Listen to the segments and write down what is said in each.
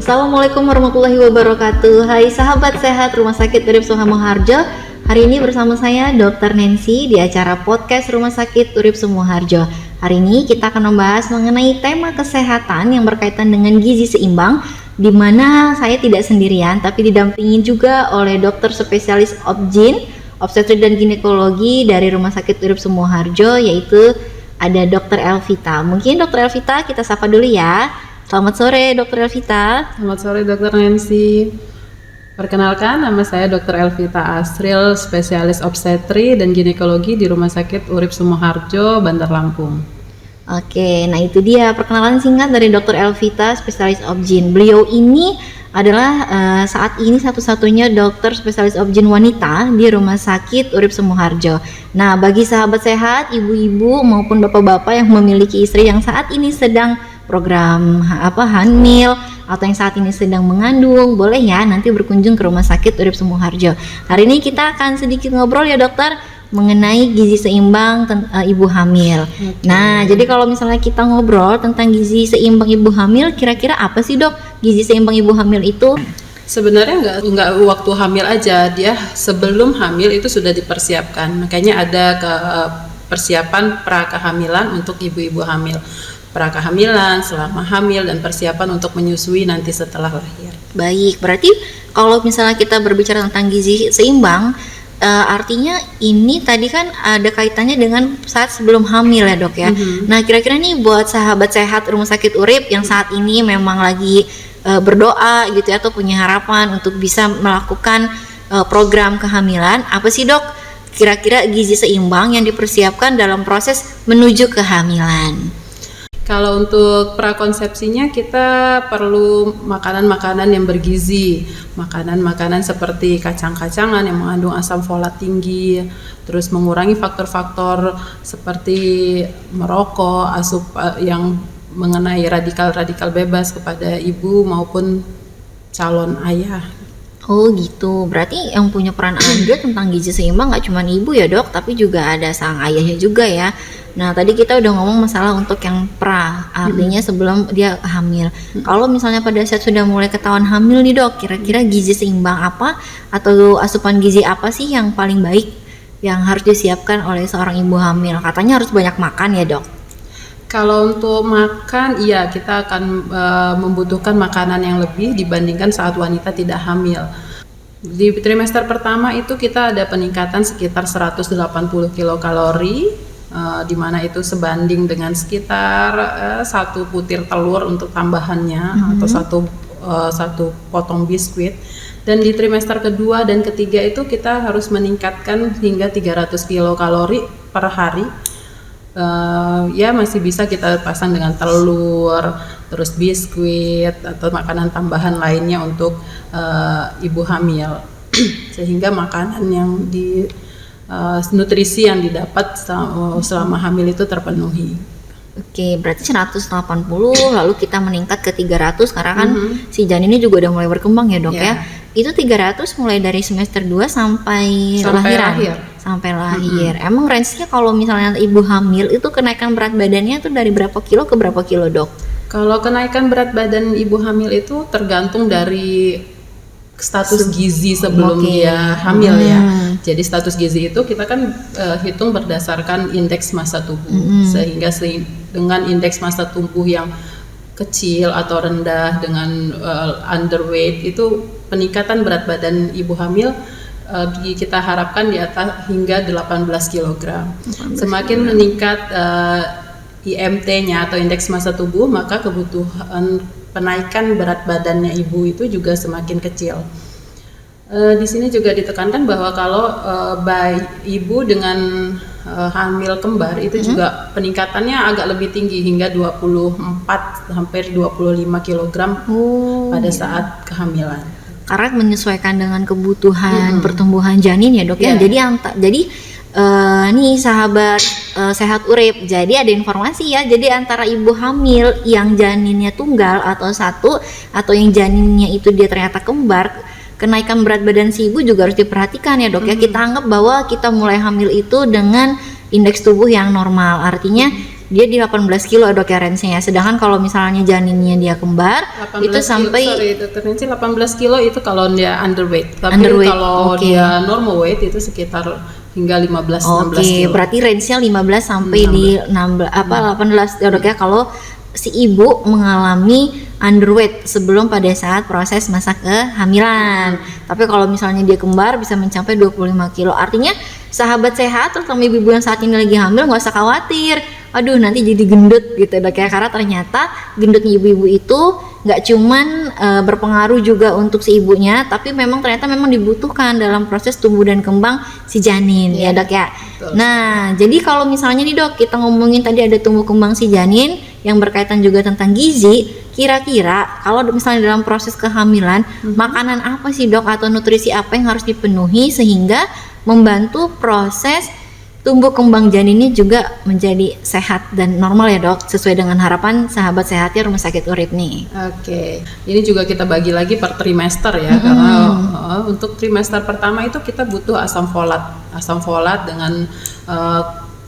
Assalamualaikum warahmatullahi wabarakatuh. Hai sahabat sehat Rumah Sakit Urip Sumoharjo. Hari ini bersama saya Dr. Nancy di acara podcast Rumah Sakit Urip Sumoharjo. Hari ini kita akan membahas mengenai tema kesehatan yang berkaitan dengan gizi seimbang, di mana saya tidak sendirian tapi didampingi juga oleh dokter spesialis OBGYN, obstetrik dan ginekologi dari Rumah Sakit Urip Sumoharjo, yaitu ada Dr. Elvita. Mungkin Dr. Elvita kita sapa dulu ya. Selamat sore Dr. Elvita. Selamat sore Dr. Nancy. Perkenalkan, nama saya Dr. Elvita Asril, spesialis obstetri dan ginekologi di Rumah Sakit Urip Sumoharjo, Bandar Lampung. Oke, nah itu dia perkenalan singkat dari Dr. Elvita, spesialis OBGYN. Beliau ini adalah saat ini satu-satunya dokter spesialis OBGYN wanita di Rumah Sakit Urip Sumoharjo. Nah, bagi sahabat sehat, ibu-ibu maupun bapak-bapak yang memiliki istri yang saat ini sedang program hamil atau yang saat ini sedang mengandung, boleh ya nanti berkunjung ke Rumah Sakit Urip Sumoharjo. Hari ini kita akan sedikit ngobrol ya dokter mengenai gizi seimbang ibu hamil. Okay. Nah, jadi kalau misalnya kita ngobrol tentang gizi seimbang ibu hamil, kira-kira apa sih dok gizi seimbang ibu hamil itu? Sebenarnya nggak waktu hamil aja, dia sebelum hamil itu sudah dipersiapkan. Makanya ada persiapan pra kehamilan untuk ibu-ibu hamil. Pra kehamilan, selama hamil, dan persiapan untuk menyusui nanti setelah lahir. Baik, berarti kalau misalnya kita berbicara tentang gizi seimbang, artinya ini tadi kan ada kaitannya dengan saat sebelum hamil ya dok ya. Nah kira-kira nih buat sahabat sehat Rumah Sakit Urip yang saat ini memang lagi berdoa gitu ya, atau punya harapan untuk bisa melakukan program kehamilan, apa sih dok kira-kira gizi seimbang yang dipersiapkan dalam proses menuju kehamilan? Kalau untuk prakonsepsinya kita perlu makanan-makanan yang bergizi, makanan-makanan seperti kacang-kacangan yang mengandung asam folat tinggi, terus mengurangi faktor-faktor seperti merokok, yang mengenai radikal-radikal bebas kepada ibu maupun calon ayah. Oh gitu, berarti yang punya peran andil tentang gizi seimbang gak cuma ibu ya dok, tapi juga ada sang ayahnya juga ya. Nah tadi kita udah ngomong masalah untuk yang pra, artinya sebelum dia hamil. Kalau misalnya pada saat sudah mulai ketahuan hamil nih dok, kira-kira gizi seimbang apa atau asupan gizi apa sih yang paling baik yang harus disiapkan oleh seorang ibu hamil? Katanya harus banyak makan ya dok. Kalau untuk makan, iya kita akan membutuhkan makanan yang lebih dibandingkan saat wanita tidak hamil. Di trimester pertama itu kita ada peningkatan sekitar 180 kilokalori, di mana itu sebanding dengan sekitar satu butir telur untuk tambahannya atau satu potong biskuit. Dan di trimester kedua dan ketiga itu kita harus meningkatkan hingga 300 kilokalori per hari. Ya masih bisa kita pasang dengan telur, terus biskuit atau makanan tambahan lainnya untuk ibu hamil sehingga makanan yang nutrisi yang didapat selama hamil itu terpenuhi. Oke, berarti 180 lalu kita meningkat ke 300 karena kan si janinnya juga udah mulai berkembang ya dok ya. Itu 300 mulai dari semester 2 sampai lahiran. Sampai lahir. Emang range-nya kalau misalnya ibu hamil itu kenaikan berat badannya tuh dari berapa kilo ke berapa kilo dok? Kalau kenaikan berat badan ibu hamil itu tergantung dari status gizi sebelum dia hamil ya. Jadi status gizi itu kita kan hitung berdasarkan indeks massa tubuh. Sehingga dengan indeks massa tubuh yang kecil atau rendah dengan underweight itu peningkatan berat badan ibu hamil kita harapkan di atas hingga 18 kg. Semakin meningkat IMT-nya atau indeks massa tubuh, maka kebutuhan penaikan berat badannya ibu itu juga semakin kecil. Di sini juga ditekankan bahwa kalau ibu dengan hamil kembar itu juga peningkatannya agak lebih tinggi hingga 24 hampir 25 kg pada saat kehamilan. Karena menyesuaikan dengan kebutuhan pertumbuhan janin ya dok ya. Jadi nih sahabat sehat urip, jadi ada informasi ya, jadi antara ibu hamil yang janinnya tunggal atau satu atau yang janinnya itu dia ternyata kembar, kenaikan berat badan si ibu juga harus diperhatikan ya dok ya. Kita anggap bahwa kita mulai hamil itu dengan indeks tubuh yang normal, artinya dia di 18 kilo dok ya range-nya. Sedangkan kalau misalnya janinnya dia kembar 18 itu sampai kilo, sorry, Dr. Nancy, 18 kilo itu kalau dia underweight. Tapi Underweight, kalau oke. dia normal weight itu sekitar hingga 15-16 Oke, kilo. berarti range-nya 15 sampai di 16 18 ya dok ya kalau si ibu mengalami underweight sebelum pada saat proses masa kehamilan. Tapi kalau misalnya dia kembar bisa mencapai 25 kilo. Artinya sahabat sehat terutama ibu-ibu yang saat ini lagi hamil nggak usah khawatir. Aduh nanti jadi gendut gitu dok ya, karena ternyata gendutnya ibu-ibu itu nggak cuman berpengaruh juga untuk si ibunya, tapi memang ternyata memang dibutuhkan dalam proses tumbuh dan kembang si janin ya dok ya. Betul. Nah jadi kalau misalnya nih dok kita ngomongin tadi ada tumbuh kembang si janin yang berkaitan juga tentang gizi, kira-kira kalau misalnya dalam proses kehamilan makanan apa sih dok atau nutrisi apa yang harus dipenuhi sehingga membantu proses tumbuh kembang janinnya juga menjadi sehat dan normal ya dok, sesuai dengan harapan sahabat sehatnya Rumah Sakit Urip nih. Oke, ini juga kita bagi lagi per trimester ya, karena untuk trimester pertama itu kita butuh asam folat dengan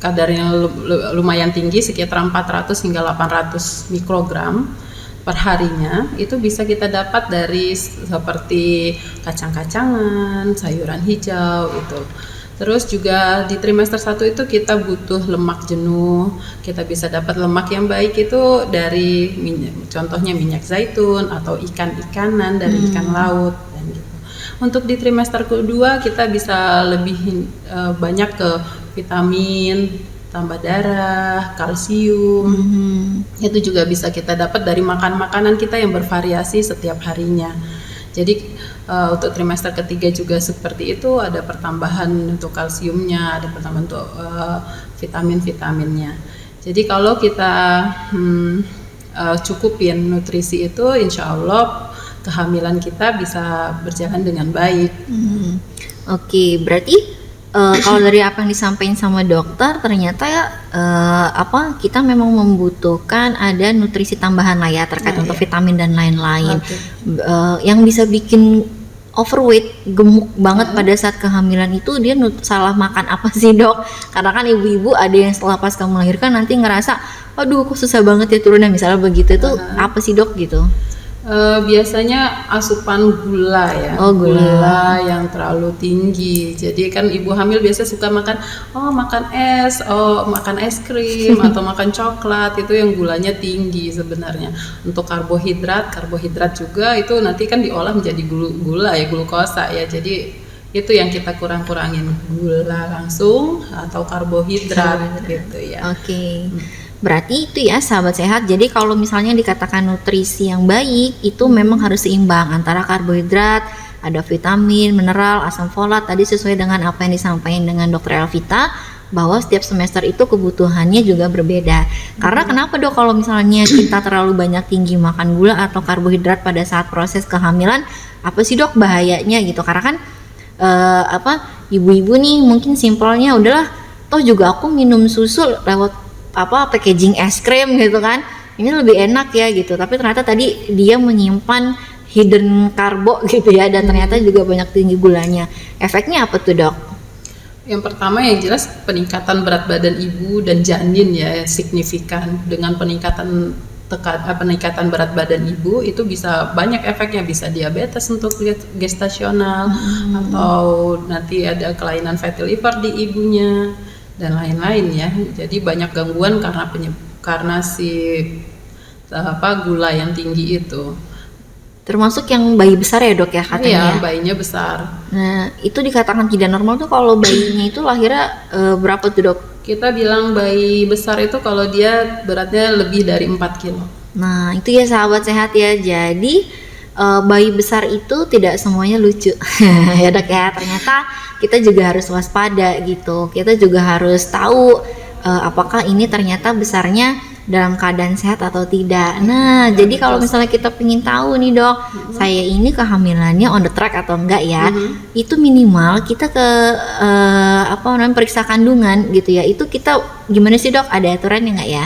kadar yang lumayan tinggi sekitar 400 hingga 800 mikrogram per harinya. Itu bisa kita dapat dari seperti kacang-kacangan, sayuran hijau itu. Terus juga di trimester 1 itu kita butuh lemak jenuh. Kita bisa dapat lemak yang baik itu dari contohnya minyak zaitun atau ikan-ikanan dari ikan laut dan gitu. Untuk di trimester kedua kita bisa lebih banyak ke vitamin, tambah darah, kalsium. Itu juga bisa kita dapat dari makanan kita yang bervariasi setiap harinya. Jadi untuk trimester ketiga juga seperti itu, ada pertambahan untuk kalsiumnya, ada pertambahan untuk vitamin-vitaminnya. Jadi kalau kita cukupin nutrisi itu, insya Allah kehamilan kita bisa berjalan dengan baik. Oke, berarti kalau dari apa yang disampaikan sama dokter ternyata kita memang membutuhkan ada nutrisi tambahan lah ya terkait untuk vitamin dan lain-lain. Yang bisa bikin overweight, gemuk banget pada saat kehamilan itu dia salah makan apa sih dok? Karena kan ibu-ibu ada yang setelah pasca melahirkan nanti ngerasa aduh kok susah banget ya turunnya misalnya begitu, itu apa sih dok gitu? Biasanya asupan gula ya, gula yang terlalu tinggi. Jadi kan ibu hamil biasa suka makan makan es krim atau makan coklat, itu yang gulanya tinggi sebenarnya. Untuk karbohidrat juga itu nanti kan diolah menjadi gula ya, glukosa ya. Jadi itu yang kita kurangin, gula langsung atau karbohidrat gitu ya. Oke. Berarti itu ya sahabat sehat. Jadi kalau misalnya dikatakan nutrisi yang baik itu memang harus seimbang antara karbohidrat, ada vitamin, mineral, asam folat tadi sesuai dengan apa yang disampaikan dengan Dr. Elvita bahwa setiap semester itu kebutuhannya juga berbeda. Karena kenapa dok kalau misalnya kita terlalu banyak tinggi makan gula atau karbohidrat pada saat proses kehamilan, apa sih dok bahayanya gitu? Karena kan ibu-ibu nih mungkin simpelnya udahlah toh juga aku minum susu lewat packaging es krim gitu kan, ini lebih enak ya gitu, tapi ternyata tadi dia menyimpan hidden karbo gitu ya, dan ternyata juga banyak tinggi gulanya. Efeknya apa tuh dok? Yang pertama yang jelas peningkatan berat badan ibu dan janin ya signifikan. Dengan peningkatan berat badan ibu itu bisa banyak efeknya, bisa diabetes untuk gestasional atau nanti ada kelainan fatty liver di ibunya dan lain-lain ya. Jadi banyak gangguan karena si gula yang tinggi itu. Termasuk yang bayi besar ya dok ya katanya? Iya, bayinya besar. Nah itu dikatakan tidak normal tuh kalau bayinya itu lahirnya berapa tuh dok? Kita bilang bayi besar itu kalau dia beratnya lebih dari 4 kilo. Nah itu ya sahabat sehat ya, jadi bayi besar itu tidak semuanya lucu ya dok ya, ternyata kita juga harus waspada gitu, kita juga harus tahu apakah ini ternyata besarnya dalam keadaan sehat atau tidak. Nah jadi kalau misalnya kita pengen tahu nih dok, saya ini kehamilannya on the track atau enggak ya, itu minimal kita ke periksa kandungan gitu ya, itu kita gimana sih dok, ada aturannya enggak ya?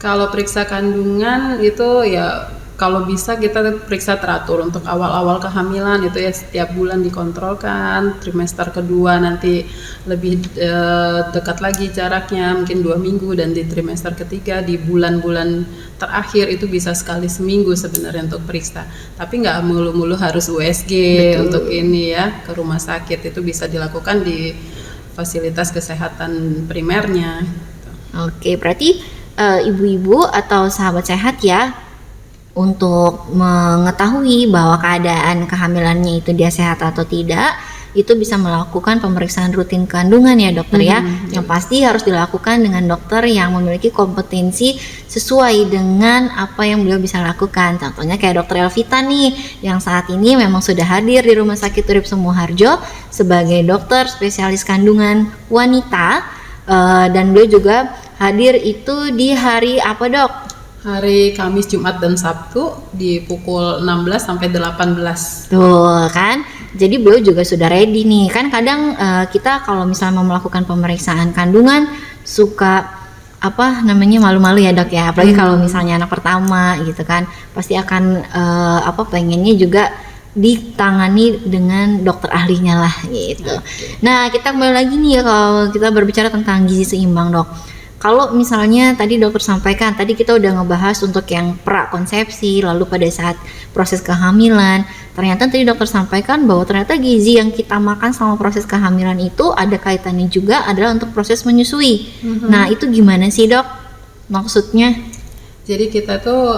Kalau periksa kandungan itu ya kalau bisa kita periksa teratur untuk awal-awal kehamilan itu ya setiap bulan dikontrolkan, trimester kedua nanti lebih dekat lagi jaraknya mungkin 2 minggu, dan di trimester ketiga di bulan-bulan terakhir itu bisa sekali seminggu sebenarnya untuk periksa, tapi nggak mulu-mulu harus USG. Betul. Untuk ini ya ke rumah sakit, itu bisa dilakukan di fasilitas kesehatan primernya. Oke, berarti ibu-ibu atau sahabat sehat ya, untuk mengetahui bahwa keadaan kehamilannya itu dia sehat atau tidak, itu bisa melakukan pemeriksaan rutin kandungan ya dokter ya. Yang pasti harus dilakukan dengan dokter yang memiliki kompetensi sesuai dengan apa yang beliau bisa lakukan. Contohnya kayak dokter Elvita nih, yang saat ini memang sudah hadir di Rumah Sakit Urip Sumoharjo sebagai dokter spesialis kandungan wanita, dan beliau juga hadir itu di hari apa dok? Hari Kamis, Jumat, dan Sabtu di pukul 16 sampai 18. Tuh kan, jadi beliau juga sudah ready nih. Kan kadang kita kalau misalnya mau melakukan pemeriksaan kandungan suka malu-malu ya dok ya. Apalagi kalau misalnya anak pertama gitu kan, pasti akan pengennya juga ditangani dengan dokter ahlinya lah gitu. Nah, kita kembali lagi nih ya kalau kita berbicara tentang gizi seimbang dok. Kalau misalnya tadi dokter sampaikan, tadi kita udah ngebahas untuk yang prakonsepsi, lalu pada saat proses kehamilan, ternyata tadi dokter sampaikan bahwa ternyata gizi yang kita makan selama proses kehamilan itu ada kaitannya juga adalah untuk proses menyusui. Nah, itu gimana sih dok maksudnya? Jadi kita tuh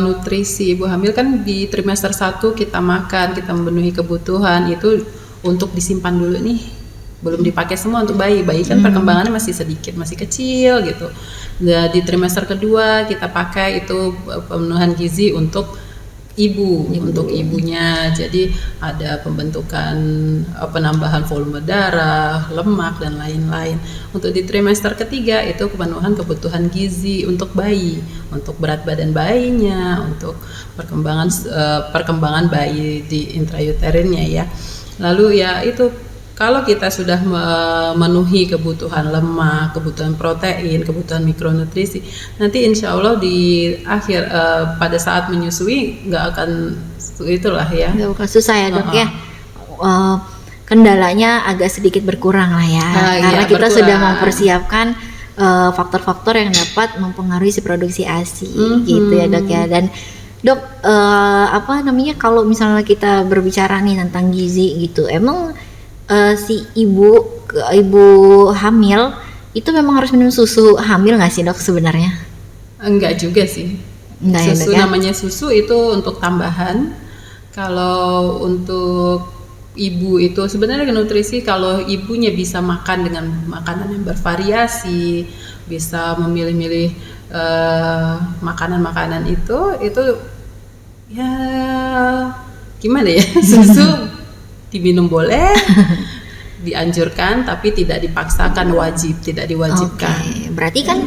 nutrisi ibu hamil kan di trimester 1 kita makan, kita memenuhi kebutuhan itu untuk disimpan dulu nih. Belum dipakai semua untuk bayi kan perkembangannya masih sedikit, masih kecil gitu. Nah, di trimester kedua kita pakai itu pemenuhan gizi untuk ibu. Untuk ibunya. Jadi ada pembentukan penambahan volume darah, lemak dan lain-lain. Untuk di trimester ketiga itu pemenuhan kebutuhan gizi untuk bayi, untuk berat badan bayinya, untuk perkembangan bayi di intrauterinnya ya. Lalu ya itu kalau kita sudah memenuhi kebutuhan lemak, kebutuhan protein, kebutuhan mikronutrisi, nanti insya Allah di akhir pada saat menyusui nggak akan itulah ya. Nggak akan susah ya dok ya. Kendalanya agak sedikit berkurang lah ya, karena kita sudah mempersiapkan faktor-faktor yang dapat mempengaruhi si produksi ASI gitu ya dok ya. Dan dok, kalau misalnya kita berbicara nih tentang gizi gitu, emang si ibu hamil itu memang harus minum susu hamil nggak sih dok sebenarnya? Enggak juga sih. Susu namanya susu itu untuk tambahan. Kalau untuk ibu itu sebenarnya nutrisi, kalau ibunya bisa makan dengan makanan yang bervariasi, bisa memilih-milih makanan-makanan itu ya gimana ya, susu diminum boleh, dianjurkan tapi tidak dipaksakan, tidak diwajibkan. Oke, berarti kan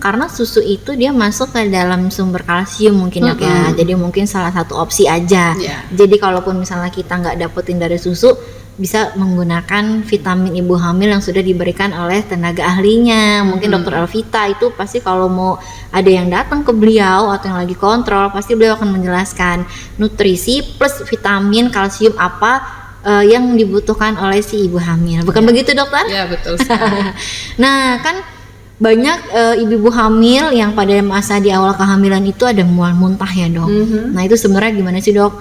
karena susu itu dia masuk ke dalam sumber kalsium mungkin ya, jadi mungkin salah satu opsi aja. Jadi kalaupun misalnya kita nggak dapetin dari susu, bisa menggunakan vitamin ibu hamil yang sudah diberikan oleh tenaga ahlinya. Mungkin dokter Elvita itu pasti kalau mau ada yang datang ke beliau atau yang lagi kontrol, pasti beliau akan menjelaskan nutrisi plus vitamin kalsium apa yang dibutuhkan oleh si ibu hamil. Bukan begitu dokter? Ya, betul sekali. Nah, kan banyak ibu-ibu hamil yang pada masa di awal kehamilan itu ada mual muntah ya dok. Nah, itu sebenarnya gimana sih dok?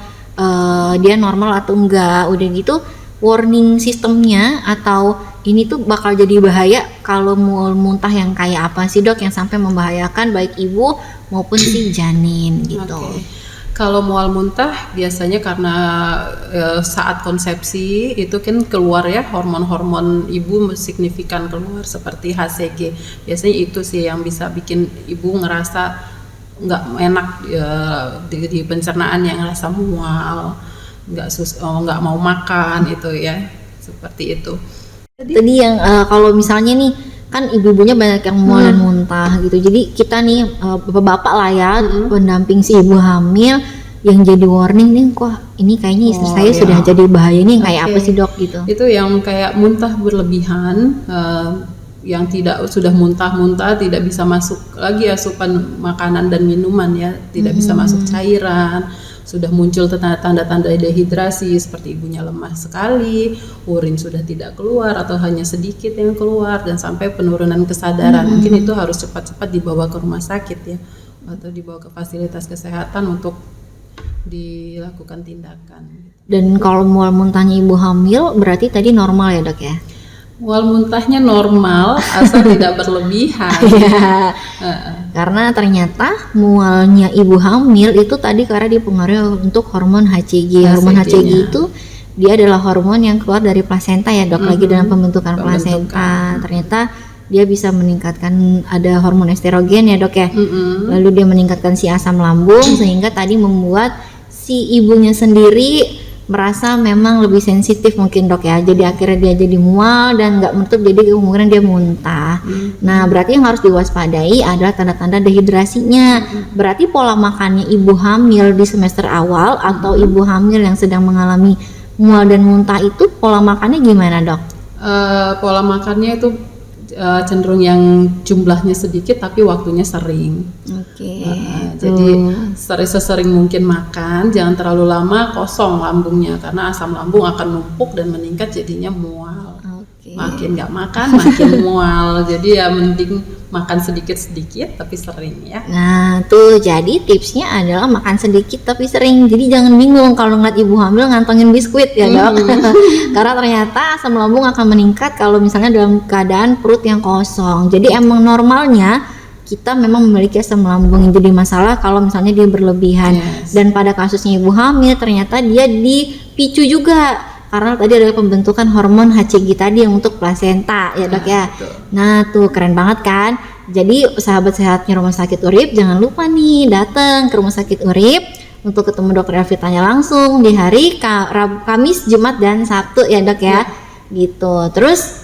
Dia normal atau enggak? Udah gitu warning sistemnya atau ini tuh bakal jadi bahaya kalau mual muntah yang kayak apa sih dok yang sampai membahayakan baik ibu maupun si janin gitu. Kalau mual muntah biasanya karena saat konsepsi itu kan keluar ya hormon-hormon ibu signifikan keluar seperti HCG. Biasanya itu sih yang bisa bikin ibu ngerasa nggak enak di pencernaan, yang ngerasa mual, nggak mau makan itu ya, seperti itu. Tadi yang kalau misalnya nih kan ibu-ibunya banyak yang mual dan muntah gitu. Jadi kita nih bapak-bapak lah ya, pendamping si ibu hamil yang jadi warning nih, kok ini kayaknya istri saya sudah jadi bahaya nih, kayak apa sih dok gitu? Itu yang kayak muntah berlebihan, yang tidak sudah muntah-muntah, tidak bisa masuk lagi asupan makanan dan minuman ya, tidak bisa masuk cairan, sudah muncul tanda-tanda dehidrasi seperti ibunya lemah sekali, urin sudah tidak keluar atau hanya sedikit yang keluar, dan sampai penurunan kesadaran. Mungkin itu harus cepat-cepat dibawa ke rumah sakit ya, atau dibawa ke fasilitas kesehatan untuk dilakukan tindakan. Dan kalau mual muntahnya ibu hamil berarti tadi normal ya dok ya? Mual muntahnya normal asal tidak berlebihan. Ya, karena ternyata mualnya ibu hamil itu tadi karena dipengaruhi untuk hormon HCG. Hormon HCG itu dia adalah hormon yang keluar dari plasenta ya dok, lagi dalam pembentukan plasenta. Ternyata dia bisa meningkatkan, ada hormon estrogen ya dok ya. Lalu dia meningkatkan si asam lambung sehingga tadi membuat si ibunya sendiri merasa memang lebih sensitif mungkin dok ya, jadi akhirnya dia jadi mual dan nggak menutup, jadi kemungkinan dia muntah. Nah berarti yang harus diwaspadai adalah tanda-tanda dehidrasinya. Berarti pola makannya ibu hamil di semester awal atau ibu hamil yang sedang mengalami mual dan muntah itu pola makannya gimana dok? Pola makannya itu cenderung yang jumlahnya sedikit tapi waktunya sering. Jadi sesering mungkin makan, jangan terlalu lama kosong lambungnya karena asam lambung akan numpuk dan meningkat jadinya mual. Makin nggak makan makin mual. Jadi ya mending makan sedikit-sedikit tapi sering ya. Nah tuh jadi tipsnya adalah makan sedikit tapi sering. Jadi jangan bingung kalau ngeliat ibu hamil ngantongin biskuit ya dok. Karena ternyata asam lambung akan meningkat kalau misalnya dalam keadaan perut yang kosong. Jadi emang normalnya kita memang memiliki asam lambung yang jadi masalah kalau misalnya dia berlebihan. Dan pada kasusnya ibu hamil ternyata dia dipicu juga karena tadi ada pembentukan hormon HCG tadi yang untuk plasenta ya dok ya. Nah tuh keren banget kan. Jadi sahabat sehatnya Rumah Sakit Urip jangan lupa nih datang ke Rumah Sakit Urip untuk ketemu dokter Elvitanya langsung di hari Kamis, Jumat dan Sabtu ya dok ya. Gitu. Terus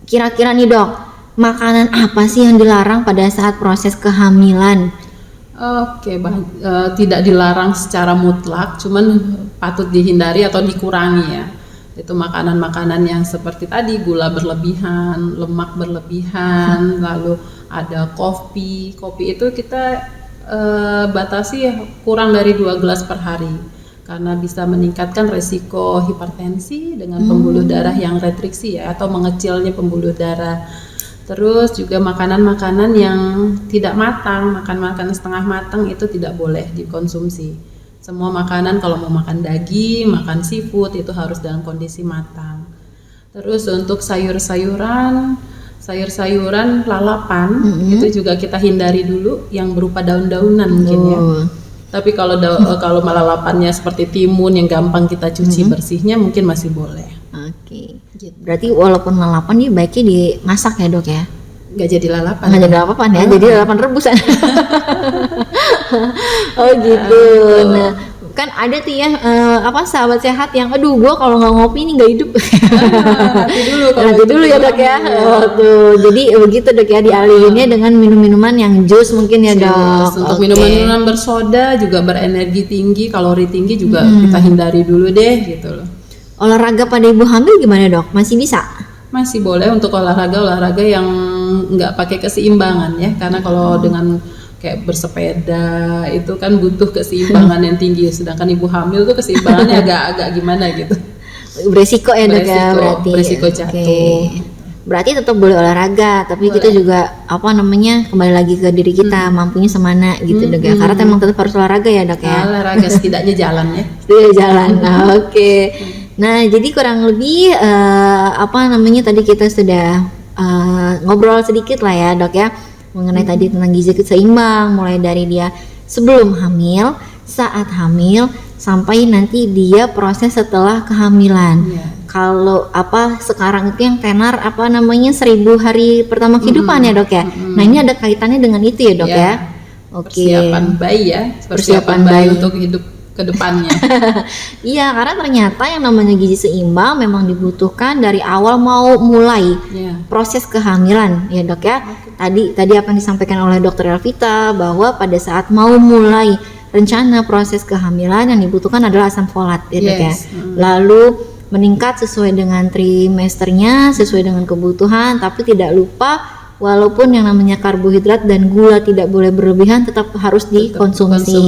kira-kira nih dok, makanan apa sih yang dilarang pada saat proses kehamilan? Tidak dilarang secara mutlak, cuman patut dihindari atau dikurangi ya. Itu makanan-makanan yang seperti tadi gula berlebihan, lemak berlebihan, lalu ada kopi itu kita batasi kurang dari 2 gelas per hari karena bisa meningkatkan resiko hipertensi dengan pembuluh darah yang retriksi ya, atau mengecilnya pembuluh darah. Terus juga makanan-makanan yang tidak matang, makan setengah matang itu tidak boleh dikonsumsi. Semua makanan kalau mau makan daging, makan seafood itu harus dalam kondisi matang. Terus untuk sayur-sayuran lalapan itu juga kita hindari dulu yang berupa daun-daunan mungkin ya. Tapi kalau lalapannya seperti timun yang gampang kita cuci bersihnya mungkin masih boleh. Berarti walaupun lalapan dia baiknya dimasak ya dok ya? Nggak jadi lalapan. Nggak jadi lalapan ya, jadi lalapan rebusan. Oh gitu. Nah kan ada tuh ya sahabat sehat yang aduh gua kalau nggak ngopi ini nggak hidup. Nanti dulu ya dok ya. Tuh jadi begitu dok ya, dialihinnya dengan minum-minuman yang jus mungkin ya dok. Untuk minuman-minuman bersoda juga berenergi tinggi, kalori tinggi juga kita hindari dulu deh gitu loh. Olahraga pada ibu hamil gimana dok? Masih bisa? Masih boleh untuk olahraga yang nggak pakai keseimbangan ya, karena kalau dengan kayak bersepeda itu kan butuh keseimbangan yang tinggi, sedangkan ibu hamil tuh keseimbangannya agak gimana gitu. Beresiko ya dok ya berarti. Beresiko jatuh. Berarti tetap boleh olahraga, tapi boleh. Kita juga kembali lagi ke diri kita, mampunya semana gitu dok ya. Karena memang tetap harus olahraga ya dok ya. Olahraga setidaknya jalan ya. Setidaknya jalan. Oke. Nah, jadi kurang lebih tadi kita sudah ngobrol sedikit lah ya dok ya mengenai tadi tentang gizi seimbang, mulai dari dia sebelum hamil, saat hamil, sampai nanti dia proses setelah kehamilan. Kalau sekarang itu yang tenar 1000 hari pertama kehidupan ya dok ya. Nah ini ada kaitannya dengan itu ya dok ya. Persiapan bayi ya, persiapan bayi untuk hidup ke depannya. Iya, karena ternyata yang namanya gizi seimbang memang dibutuhkan dari awal mau mulai proses kehamilan ya dok ya. Tadi apa yang disampaikan oleh Dr. Elvita bahwa pada saat mau mulai rencana proses kehamilan yang dibutuhkan adalah asam folat ya dok ya. Lalu meningkat sesuai dengan trimesternya, sesuai dengan kebutuhan, tapi tidak lupa walaupun yang namanya karbohidrat dan gula tidak boleh berlebihan, tetap harus dikonsumsi.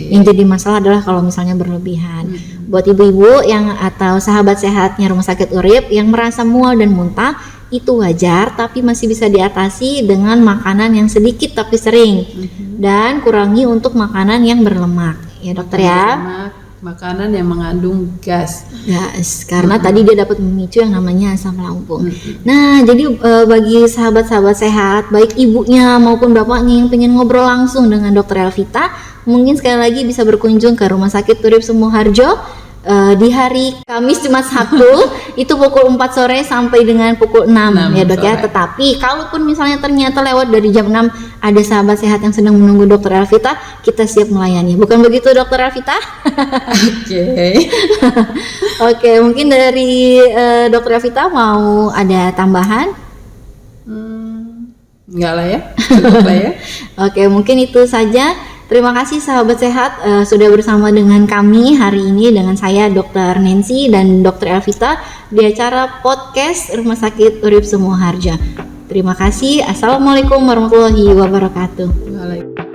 Yang jadi masalah adalah kalau misalnya berlebihan. Buat ibu-ibu yang atau sahabat sehatnya Rumah Sakit Urip yang merasa mual dan muntah, itu wajar, tapi masih bisa diatasi dengan makanan yang sedikit tapi sering. Dan kurangi untuk makanan yang berlemak. Ya dokter ya. Makanan yang mengandung gas. Gas, karena tadi dia dapat memicu yang namanya asam lambung. Nah, jadi bagi sahabat-sahabat sehat, baik ibunya maupun bapaknya yang pengen ngobrol langsung dengan Dr. Elvita, mungkin sekali lagi bisa berkunjung ke Rumah Sakit Urip Sumoharjo di hari Kamis, Jumat, Sabtu itu pukul 4 sore sampai dengan pukul 6 ya dok ya. Tetapi kalaupun misalnya ternyata lewat dari jam 6 ada sahabat sehat yang sedang menunggu Dr. Elvita, kita siap melayani. Bukan begitu Dr. Elvita? Oke, mungkin dari Dr. Elvita mau ada tambahan? Enggak lah ya, cukup lah ya. Oke, mungkin itu saja. Terima kasih sahabat sehat sudah bersama dengan kami hari ini, dengan saya Dr. Nancy dan Dr. Elvita di acara podcast Rumah Sakit Urip Sumoharjo. Terima kasih. Assalamualaikum warahmatullahi wabarakatuh. Waalaikumsalam.